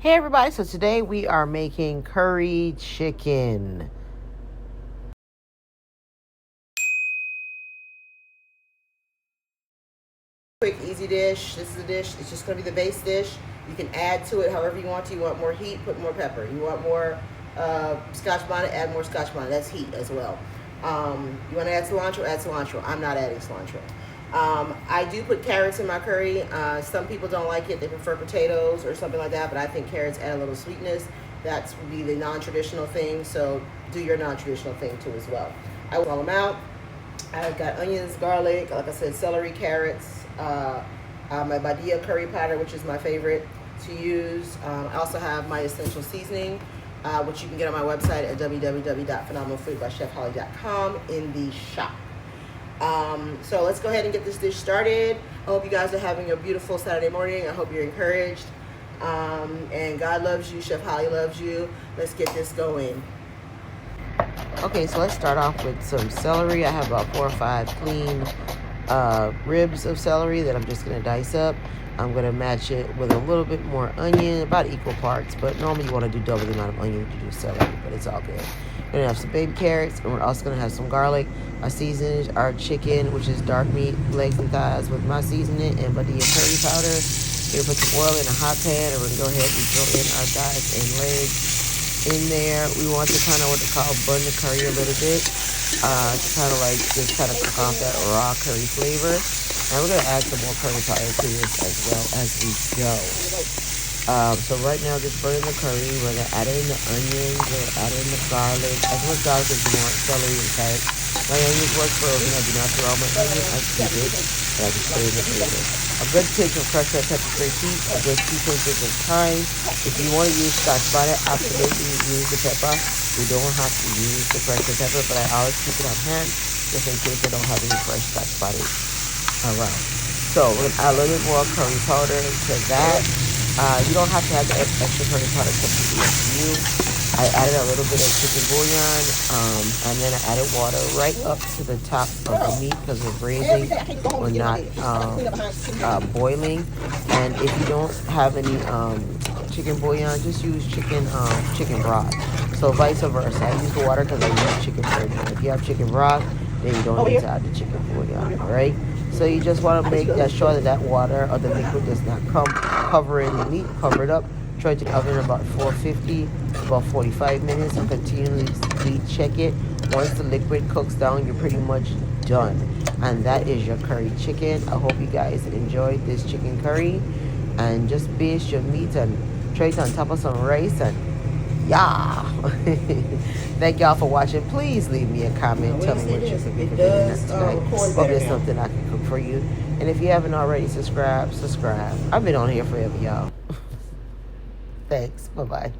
Hey everybody, so today we are making curry chicken. Quick, easy dish. This is a dish. It's just going to be the base dish. You can add to it however you want to. You want more heat, put more pepper. You want more scotch bonnet, add more scotch bonnet. That's heat as well. You want to add cilantro. I'm not adding cilantro. I do put carrots in my curry. Some people don't like it. They prefer potatoes or something like that, but I think carrots add a little sweetness. That would be the non-traditional thing, so do your non-traditional thing too as well. I will roll them out. I've got onions, garlic, like I said, celery, carrots, my Badia Curry Powder, which is my favorite to use. I also have my essential seasoning, which you can get on my website at www.phenomenalfoodbychefholly.com in the shop. So let's go ahead and get this dish started. I hope you guys are having a beautiful Saturday morning. I hope you're encouraged. And God loves you. Chef Holly loves you. Let's get this going. Okay, so let's start off with some celery. I have about 4 or 5 clean ribs of celery that I'm just going to dice up. I'm going to match it with a little bit more onion, about equal parts, but normally you want to do double the amount of onion to do celery, but it's all good. We're going to have some baby carrots, and we're also going to have some garlic. I seasoned our chicken, which is dark meat, legs and thighs, with my seasoning and Badia Curry Powder. We're going to put some oil in a hot pan, and we're going to go ahead and throw in our thighs and legs in there. We want to kind of what they call burn the curry a little bit, to kind of like just kind of cook off that raw curry flavor. And we're going to add some more curry powder to this as well as we go. So right now, just burning the curry. We're going to add in the onions. We're going to add in the garlic. As much garlic as you want, celery and carrots. My onions work frozen. I do not throw out my onion. I keep it. And I just put it in the freezer. A good pinch of crushed red pepper for heat. A good 2 pinches of thyme. If you want to use scotch bonnet, absolutely use the pepper. We don't have to use the crushed red pepper, but I always keep it on hand just in case I don't have any fresh scotch bonnet around. So we're going to add a little bit more curry powder to that. You don't have to have the extra curry powder, completely up to you. I added a little bit of chicken bouillon, and then I added water right up to the top of the meat because we're braising. We're not boiling. And if you don't have any chicken bouillon, just use chicken broth. So vice versa. I use the water because I use chicken bouillon. If you have chicken broth, then you don't need to add the chicken bouillon, all right? So you just want to make sure that water or the liquid does not cover in the meat, cover it up. Try to oven about 450, about 45 minutes, and continually check it. Once the liquid cooks down, you're pretty much done. And that is your curry chicken. I hope you guys enjoyed this chicken curry. And just baste your meat and try it on top of some rice, and yeah. Thank y'all for watching. Please leave me a comment. Tell me what you think of this tonight. Hope there's something I can cook for you. And if you haven't already, subscribe. I've been on here forever, y'all. Thanks. Bye-bye.